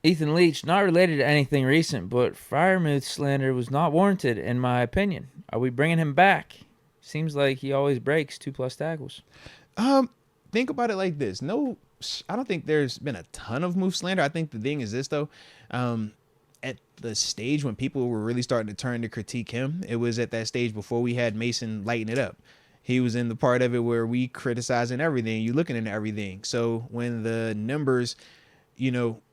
Ethan Leach, not related to anything recent, but Freiermuth slander was not warranted, in my opinion. Are we bringing him back? Seems like he always breaks 2+ tackles. Think about it like this. No, I don't think there's been a ton of Muth slander. I think the thing is this though. At the stage when people were really starting to turn to critique him, it was at that stage before we had Mason lighten it up. He was in the part of it where we criticizing everything. You looking into everything. So when the numbers,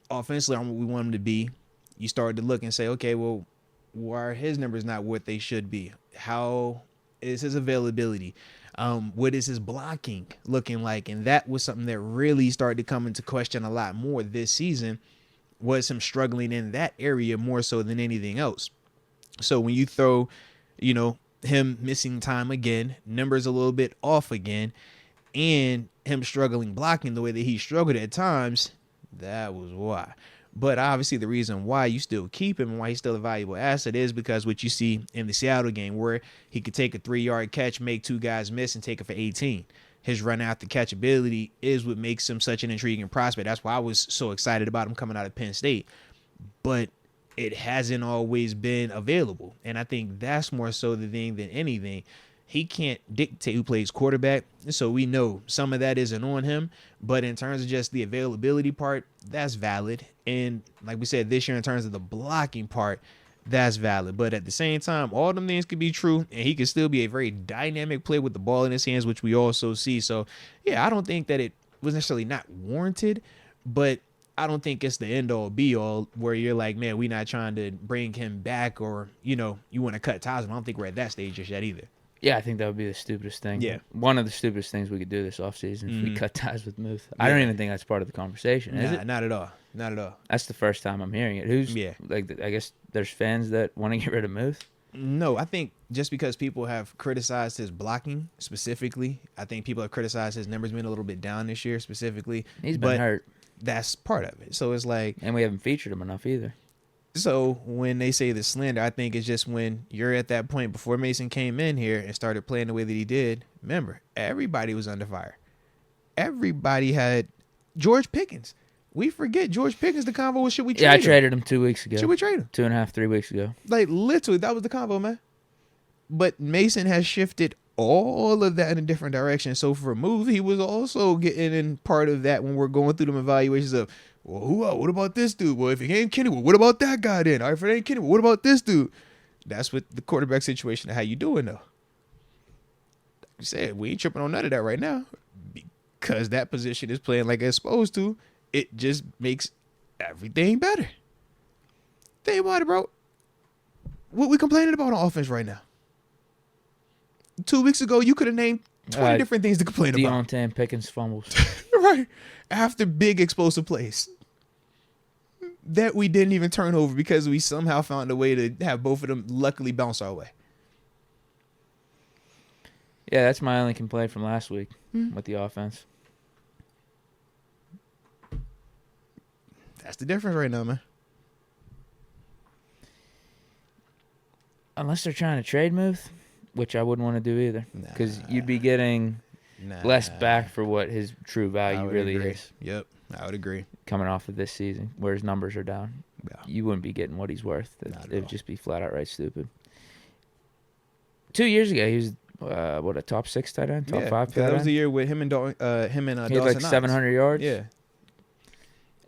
offensively aren't what we want them to be, you started to look and say, okay, well, why are his numbers not what they should be? How is his availability? What is his blocking looking like? And that was something that really started to come into question a lot more this season, was him struggling in that area more so than anything else. So when you throw, him missing time again, numbers a little bit off again, and him struggling blocking the way that he struggled at times, that was why. But obviously the reason why you still keep him and why he's still a valuable asset is because what you see in the Seattle game where he could take a 3-yard catch, make 2 guys miss, and take it for 18. His run out the catch ability is what makes him such an intriguing prospect. That's why I was so excited about him coming out of Penn State. But it hasn't always been available. And I think that's more so the thing than anything. He can't dictate who plays quarterback, so we know some of that isn't on him. But in terms of just the availability part, that's valid. And like we said, this year in terms of the blocking part, that's valid. But at the same time, all them things could be true, and he could still be a very dynamic player with the ball in his hands, which we also see. So, yeah, I don't think that it was necessarily not warranted, but I don't think it's the end-all, be-all where you're like, man, we're not trying to bring him back or, you want to cut ties. I don't think we're at that stage just yet either. Yeah, I think that would be the stupidest thing. Yeah. One of the stupidest things we could do this offseason if we cut ties with Muth. I don't even think that's part of the conversation, is it? Not at all. Not at all. That's the first time I'm hearing it. I guess there's fans that want to get rid of Muth? No, I think just because people have criticized his blocking specifically, I think people have criticized his numbers being a little bit down this year specifically. He's been hurt. That's part of it. So it's like... And we haven't featured him enough either. So when they say the slander, I think it's just when you're at that point before Mason came in here and started playing the way that he did. Remember, everybody was under fire. Everybody had George Pickens. We forget George Pickens. The convo was, should we trade him? Yeah, I traded him 2 weeks ago. Should we trade him? 2.5, 3 weeks ago. Like, literally, that was the convo, man. But Mason has shifted all of that in a different direction. So for a move, he was also getting in part of that when we're going through them evaluations of, well, who else? What about this dude? Well, if it ain't Kenny, well, what about that guy then? All right, if it ain't Kenny, well, what about this dude? That's what the quarterback situation. How you doing though? Like you said, we ain't tripping on none of that right now because that position is playing like it's supposed to. It just makes everything better. Think about it, bro. What we complaining about on offense right now? 2 weeks ago, you could have named 20 different things to complain about. Deontay and Pickens fumbles. Right. After big explosive plays that we didn't even turn over because we somehow found a way to have both of them luckily bounce our way. Yeah, that's my only complaint from last week with the offense. That's the difference right now, man. Unless they're trying to trade Muth, which I wouldn't want to do either, because you'd be getting less back for what his true value really is. Yep, I would agree. Coming off of this season, where his numbers are down, you wouldn't be getting what he's worth. It would just be flat out right stupid. 2 years ago, he was a top 6 tight end, top 5 tight end. That was the year with him and Dawson. He had like 700 yards. Yeah.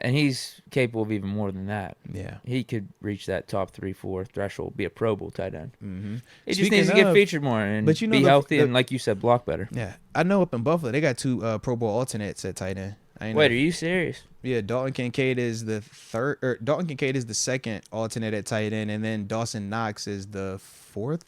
And he's capable of even more than that. Yeah. He could reach that top 3-4 threshold, be a Pro Bowl tight end. Mm-hmm. He just needs to get featured more and be healthy and, like you said, block better. Yeah. I know up in Buffalo, they got 2 Pro Bowl alternates at tight end. Wait, are you serious? Yeah, Dalton Kincaid is the second alternate at tight end, and then Dawson Knox is the 4th